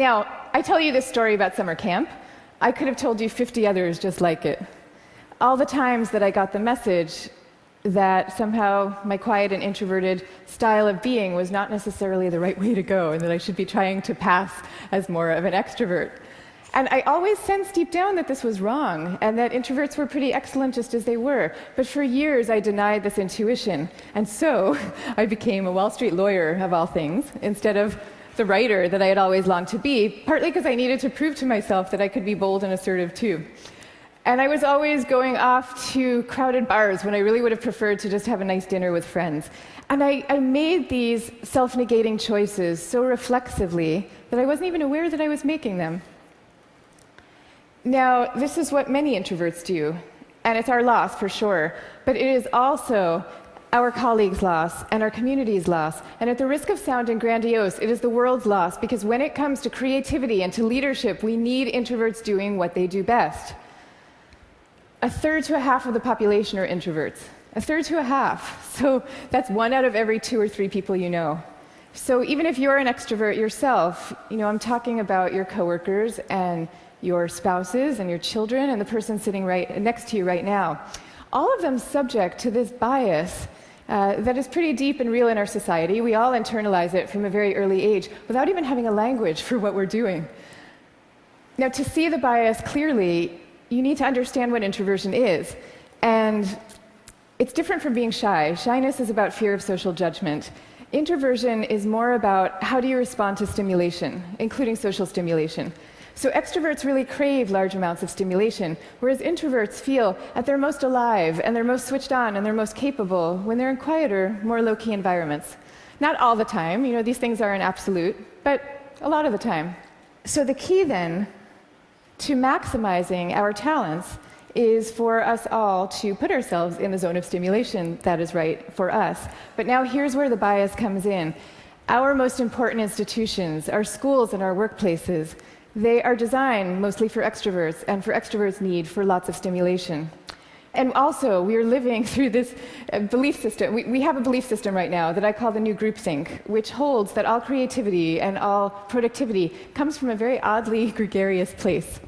Now, I tell you this story about summer camp. I could have told you 50 others just like it. All the times that I got the message that somehow my quiet and introverted style of being was not necessarily the right way to go, and that I should be trying to pass as more of an extrovert. And I always sensed deep down that this was wrong, and that introverts were pretty excellent just as they were. But for years I denied this intuition, and so I became a Wall Street lawyer, of all things, instead of the writer that I had always longed to be, partly because I needed to prove to myself that I could be bold and assertive too. And I was always going off to crowded bars when I really would have preferred to just have a nice dinner with friends. And I made these self-negating choices so reflexively that I wasn't even aware that I was making them. Now, this is what many introverts do, and it's our loss for sure, but it is also our colleagues' loss and our community's loss. And at the risk of sounding grandiose, it is the world's loss, because when it comes to creativity and to leadership, we need introverts doing what they do best. A third to a half of the population are introverts. A third to a half. So that's 1 out of every 2 or 3 people you know. So even if you're an extrovert yourself, I'm talking about your coworkers and your spouses and your children and the person sitting right next to you right now. All of them subject to this bias that is pretty deep and real in our society. We all internalize it from a very early age without even having a language for what we're doing. Now, to see the bias clearly, you need to understand what introversion is. And it's different from being shy. Shyness is about fear of social judgment. Introversion is more about how do you respond to stimulation, including social stimulation. So extroverts really crave large amounts of stimulation, whereas introverts feel at their most alive and they're most switched on and they're most capable when they're in quieter, more low-key environments. Not all the time, these things are an absolute, but a lot of the time. So the key then to maximizing our talents is for us all to put ourselves in the zone of stimulation that is right for us. But now here's where the bias comes in. Our most important institutions, our schools and our workplaces, they are designed mostly for extroverts and for extroverts' need for lots of stimulation. And also, we are living through this belief system. We have a belief system right now that I call the new groupthink, which holds that all creativity and all productivity comes from a very oddly gregarious place.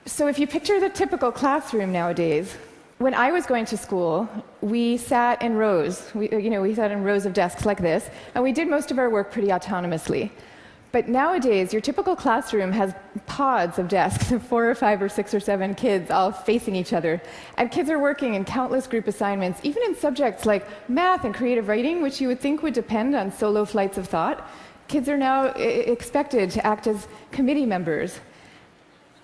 So if you picture the typical classroom nowadays, when I was going to school, we sat in rows. We sat in rows of desks like this, and we did most of our work pretty autonomously. But nowadays, your typical classroom has pods of desks of 4 or 5 or 6 or 7 kids all facing each other. And kids are working in countless group assignments, even in subjects like math and creative writing, which you would think would depend on solo flights of thought. Kids are now expected to act as committee members.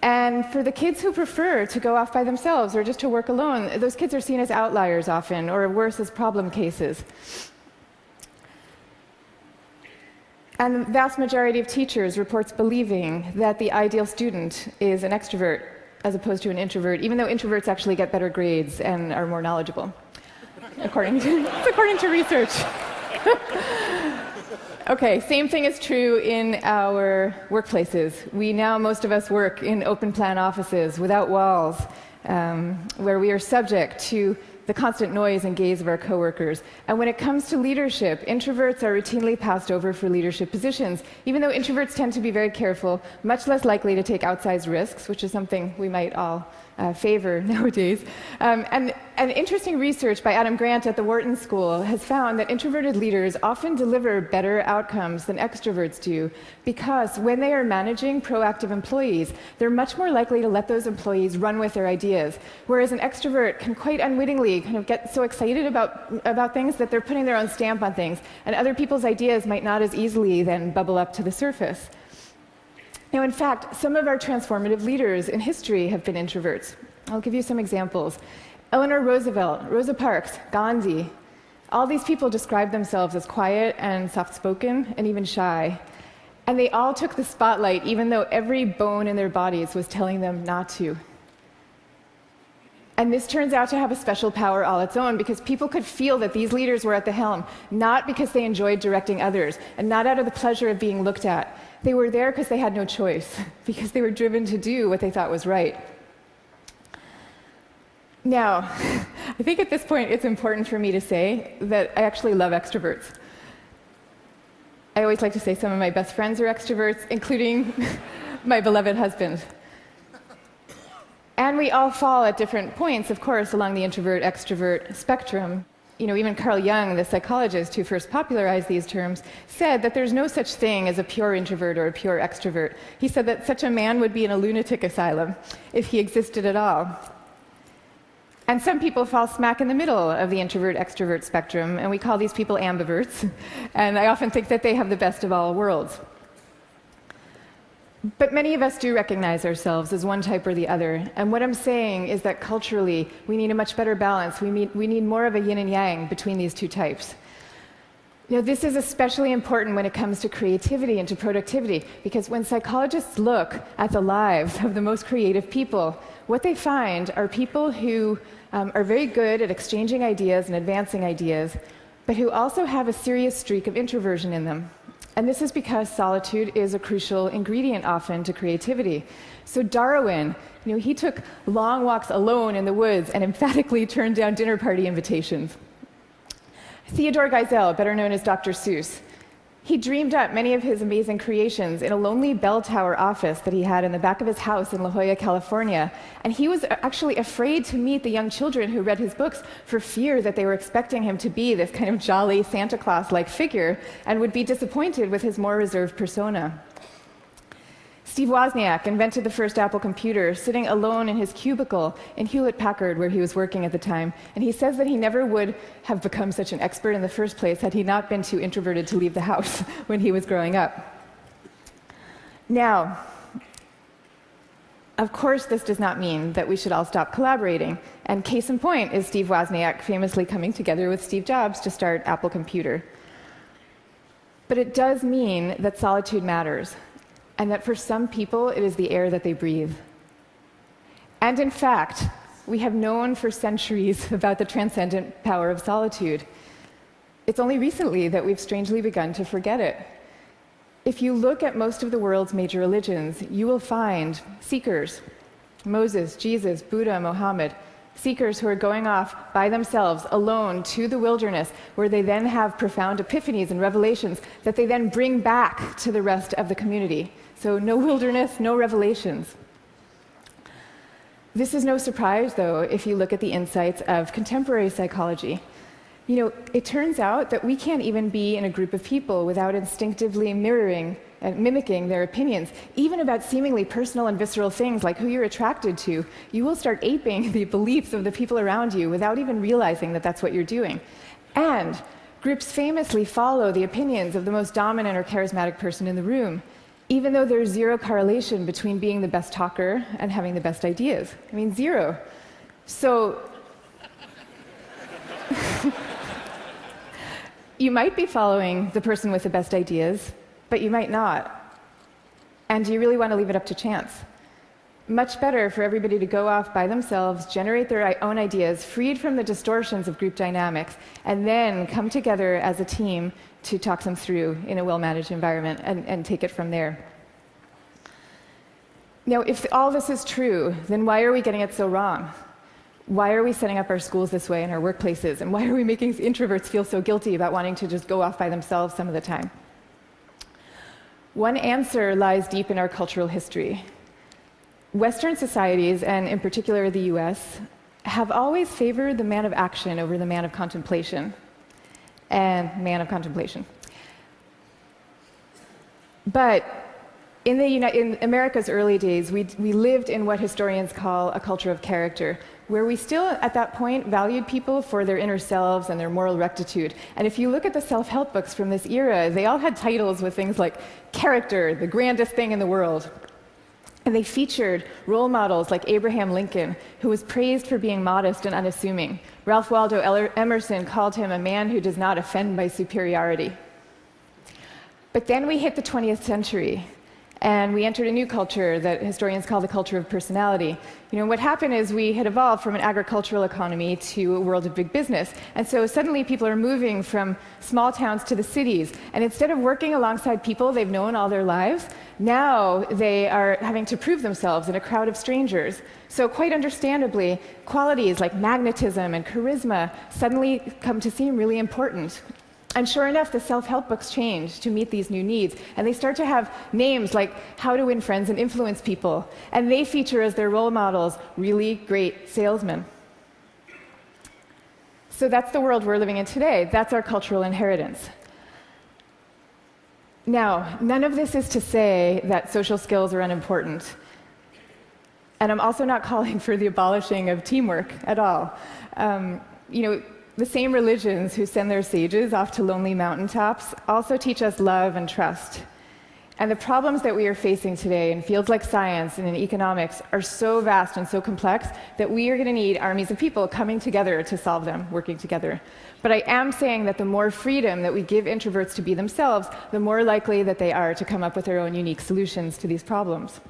And for the kids who prefer to go off by themselves or just to work alone, those kids are seen as outliers often, or worse, as problem cases. And the vast majority of teachers reports believing that the ideal student is an extrovert as opposed to an introvert, even though introverts actually get better grades and are more knowledgeable, according to research. Okay, same thing is true in our workplaces. Most of us work in open plan offices without walls, where we are subject to the constant noise and gaze of our coworkers. And when it comes to leadership, introverts are routinely passed over for leadership positions, even though introverts tend to be very careful, much less likely to take outsized risks, which is something we might all favor nowadays. And interesting research by Adam Grant at the Wharton School has found that introverted leaders often deliver better outcomes than extroverts do, because when they are managing proactive employees, they're much more likely to let those employees run with their ideas, whereas an extrovert can quite unwittingly kind of get so excited about things that they're putting their own stamp on things, and other people's ideas might not as easily then bubble up to the surface. Now, in fact, some of our transformative leaders in history have been introverts. I'll give you some examples. Eleanor Roosevelt, Rosa Parks, Gandhi, all these people describe themselves as quiet and soft-spoken and even shy. And they all took the spotlight, even though every bone in their bodies was telling them not to. And this turns out to have a special power all its own, because people could feel that these leaders were at the helm, not because they enjoyed directing others, and not out of the pleasure of being looked at. They were there because they had no choice, because they were driven to do what they thought was right. Now, I think at this point it's important for me to say that I actually love extroverts. I always like to say some of my best friends are extroverts, including my beloved husband. And we all fall at different points, of course, along the introvert-extrovert spectrum. Even Carl Jung, the psychologist who first popularized these terms, said that there's no such thing as a pure introvert or a pure extrovert. He said that such a man would be in a lunatic asylum if he existed at all. And some people fall smack in the middle of the introvert-extrovert spectrum, and we call these people ambiverts. And I often think that they have the best of all worlds. But many of us do recognize ourselves as one type or the other. And what I'm saying is that culturally, we need a much better balance. We need more of a yin and yang between these two types. This is especially important when it comes to creativity and to productivity, because when psychologists look at the lives of the most creative people, what they find are people who are very good at exchanging ideas and advancing ideas, but who also have a serious streak of introversion in them. And this is because solitude is a crucial ingredient often to creativity. So Darwin, he took long walks alone in the woods and emphatically turned down dinner party invitations. Theodore Geisel, better known as Dr. Seuss, he dreamed up many of his amazing creations in a lonely bell tower office that he had in the back of his house in La Jolla, California. And he was actually afraid to meet the young children who read his books for fear that they were expecting him to be this kind of jolly Santa Claus-like figure and would be disappointed with his more reserved persona. Steve Wozniak invented the first Apple computer sitting alone in his cubicle in Hewlett-Packard, where he was working at the time. And he says that he never would have become such an expert in the first place had he not been too introverted to leave the house when he was growing up. Now, of course, this does not mean that we should all stop collaborating. And case in point is Steve Wozniak famously coming together with Steve Jobs to start Apple Computer. But it does mean that solitude matters, and that for some people, it is the air that they breathe. And in fact, we have known for centuries about the transcendent power of solitude. It's only recently that we've strangely begun to forget it. If you look at most of the world's major religions, you will find seekers, Moses, Jesus, Buddha, Mohammed, seekers who are going off by themselves, alone, to the wilderness, where they then have profound epiphanies and revelations that they then bring back to the rest of the community. So no wilderness, no revelations. This is no surprise, though, if you look at the insights of contemporary psychology. It turns out that we can't even be in a group of people without instinctively mirroring and mimicking their opinions, even about seemingly personal and visceral things like who you're attracted to. You will start aping the beliefs of the people around you without even realizing that that's what you're doing. And groups famously follow the opinions of the most dominant or charismatic person in the room, even though there's zero correlation between being the best talker and having the best ideas. Zero. So you might be following the person with the best ideas, but you might not. And do you really want to leave it up to chance? Much better for everybody to go off by themselves, generate their own ideas, freed from the distortions of group dynamics, and then come together as a team to talk them through in a well-managed environment and take it from there. Now, if all this is true, then why are we getting it so wrong? Why are we setting up our schools this way and our workplaces? And why are we making introverts feel so guilty about wanting to just go off by themselves some of the time? One answer lies deep in our cultural history. Western societies, and in particular the US, have always favored the man of action over the man of contemplation. But in America's early days, we lived in what historians call a culture of character, where we still, at that point, valued people for their inner selves and their moral rectitude. And if you look at the self-help books from this era, they all had titles with things like character, the grandest thing in the world. And they featured role models like Abraham Lincoln, who was praised for being modest and unassuming. Ralph Waldo Emerson called him a man who does not offend by superiority. But then we hit the 20th century, and we entered a new culture that historians call the culture of personality. What happened is we had evolved from an agricultural economy to a world of big business. And so suddenly people are moving from small towns to the cities. And instead of working alongside people they've known all their lives, now they are having to prove themselves in a crowd of strangers. So quite understandably, qualities like magnetism and charisma suddenly come to seem really important. And sure enough, the self-help books change to meet these new needs, and they start to have names like How to Win Friends and Influence People, and they feature as their role models really great salesmen. So that's the world we're living in today. That's our cultural inheritance. Now, none of this is to say that social skills are unimportant. And I'm also not calling for the abolishing of teamwork at all. The same religions who send their sages off to lonely mountaintops also teach us love and trust. And the problems that we are facing today in fields like science and in economics are so vast and so complex that we are going to need armies of people coming together to solve them, working together. But I am saying that the more freedom that we give introverts to be themselves, the more likely that they are to come up with their own unique solutions to these problems.